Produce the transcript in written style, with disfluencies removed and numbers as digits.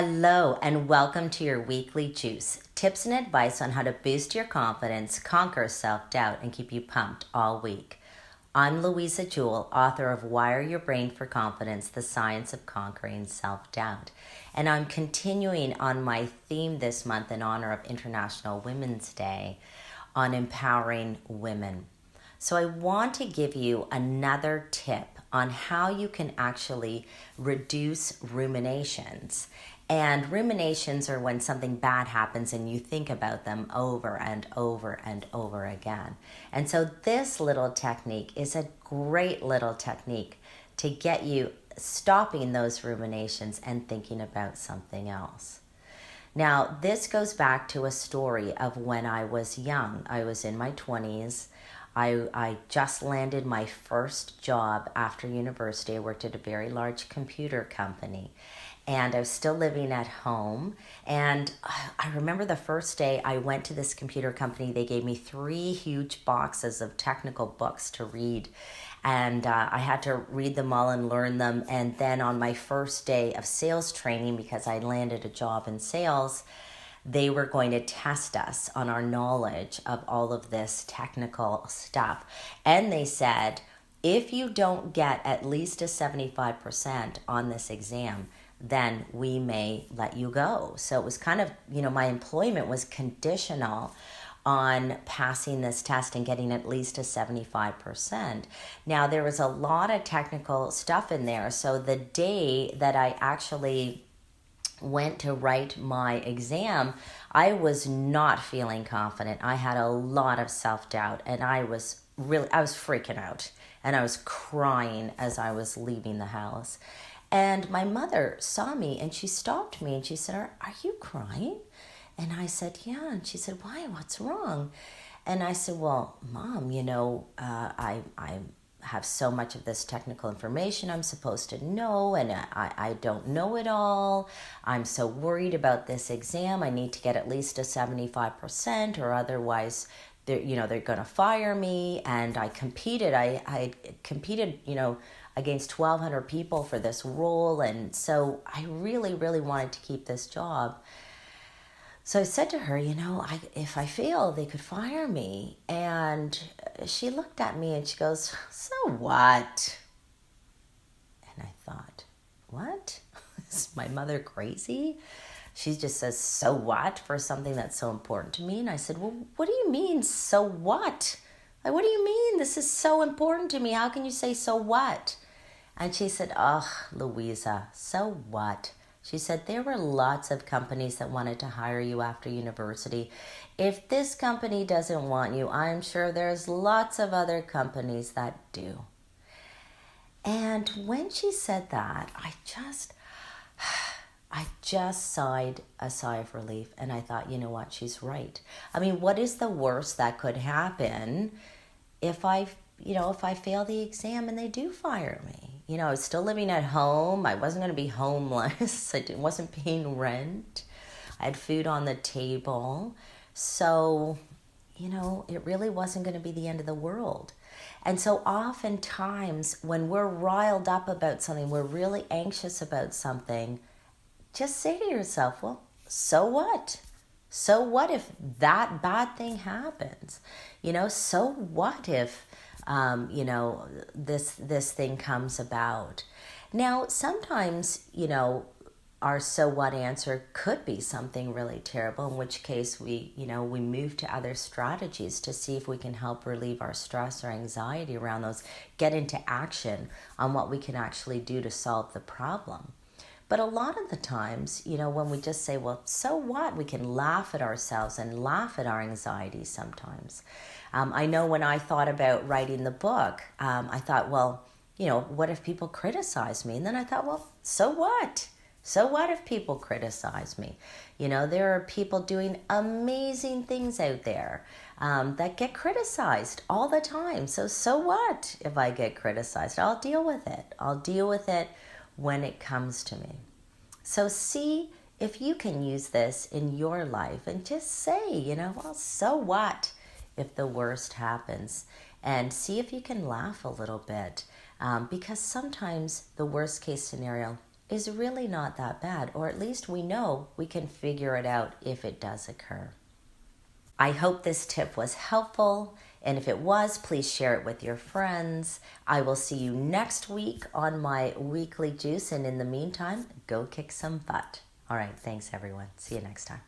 Hello, and welcome to your weekly juice. Tips and advice on how to boost your confidence, conquer self-doubt, and keep you pumped all week. I'm Louisa Jewell, author of Wire Your Brain for Confidence, The Science of Conquering Self-Doubt. And I'm continuing on my theme this month in honor of International Women's Day on empowering women. So I want to give you another tip on how you can actually reduce ruminations. And ruminations are when something bad happens and you think about them over and over and over again. And so this little technique is a great little technique to get you stopping those ruminations and thinking about something else. Now, this goes back to a story of when I was young. I was in my 20s. I just landed my first job after university. I worked at a very large computer company. And I was still living at home. And I remember the first day I went to this computer company, they gave me 3 huge boxes of technical books to read. And I had to read them all and learn them. And then on my first day of sales training, because I landed a job in sales, they were going to test us on our knowledge of all of this technical stuff. And they said, if you don't get at least a 75% on this exam, then we may let you go. So it was kind of, my employment was conditional on passing this test and getting at least a 75%. Now, there was a lot of technical stuff in there. So the day that I actually went to write my exam, I was not feeling confident. I had a lot of self-doubt and I was freaking out and I was crying as I was leaving the house. And my mother saw me and she stopped me and she said, are you crying? And I said, yeah. And she said, why? What's wrong? And I said, well, Mom, I have so much of this technical information I'm supposed to know, and I don't know it all. I'm so worried about this exam. I need to get at least a 75% or otherwise they're going to fire me. And I competed. I competed, against 1,200 people for this role. And so I really, really wanted to keep this job. So I said to her, if I fail, they could fire me. And she looked at me and she goes, so what? And I thought, what? Is my mother crazy? She just says, so what, for something that's so important to me? And I said, well, what do you mean, so what? Like, what do you mean? This is so important to me. How can you say, so what? And she said, oh, Louisa, so what? She said, there were lots of companies that wanted to hire you after university. If this company doesn't want you, I'm sure there's lots of other companies that do. And when she said that, I just sighed a sigh of relief. And I thought, you know what, she's right. I mean, what is the worst that could happen if I fail the exam and they do fire me? I was still living at home. I wasn't going to be homeless. I wasn't paying rent. I had food on the table. So, it really wasn't going to be the end of the world. And so oftentimes when we're riled up about something, we're really anxious about something, just say to yourself, well, so what? So what if that bad thing happens? So what if this thing comes about? Now, sometimes, our so what answer could be something really terrible, in which case we move to other strategies to see if we can help relieve our stress or anxiety around those, get into action on what we can actually do to solve the problem. But a lot of the times, when we just say, well, so what? We can laugh at ourselves and laugh at our anxiety sometimes. I know when I thought about writing the book, I thought, well, what if people criticize me? And then I thought, well, so what? So what if people criticize me? There are people doing amazing things out there that get criticized all the time. So what if I get criticized? I'll deal with it. I'll deal with it when it comes to me. So see if you can use this in your life and just say, well, so what if the worst happens? And see if you can laugh a little bit, because sometimes the worst case scenario is really not that bad, or at least we know we can figure it out if it does occur. I hope this tip was helpful, and if it was, please share it with your friends. I will see you next week on my weekly juice, and in the meantime, go kick some butt. All right, thanks everyone. See you next time.